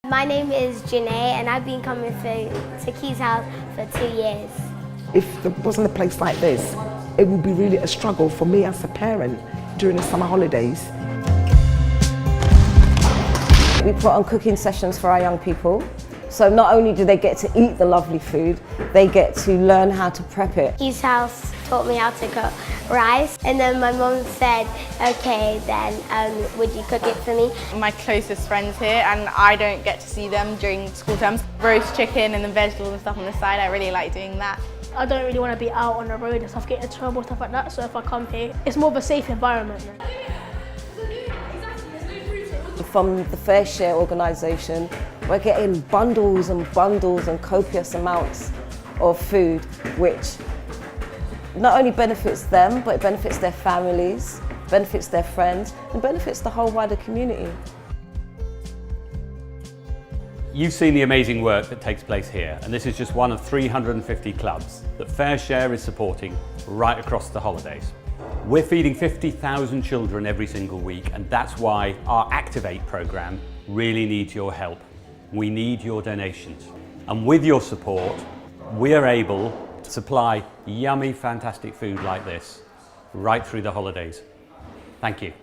My name is Janae and I've been coming to Key's house for 2 years. If there wasn't a place like this, it would be really a struggle for me as a parent during the summer holidays. We put on cooking sessions for our young people. So not only do they get to eat the lovely food, they get to learn how to prep it. Key's house taught me how to cook rice, and then my mum said, okay, then would you cook it for me? My closest friends here, and I don't get to see them during school terms. Roast chicken and then vegetables and stuff on the side, I really like doing that. I don't really want to be out on the road and stuff, get in trouble, stuff like that, so if I come here, it's more of a safe environment. From the FareShare organisation, we're getting bundles and bundles and copious amounts of food, which not only benefits them, but it benefits their families, benefits their friends, and benefits the whole wider community. You've seen the amazing work that takes place here, and this is just one of 350 clubs that FareShare is supporting right across the holidays. We're feeding 50,000 children every single week, and that's why our Activate programme really needs your help. We need your donations. And with your support, we are able to supply yummy, fantastic food like this right through the holidays. Thank you.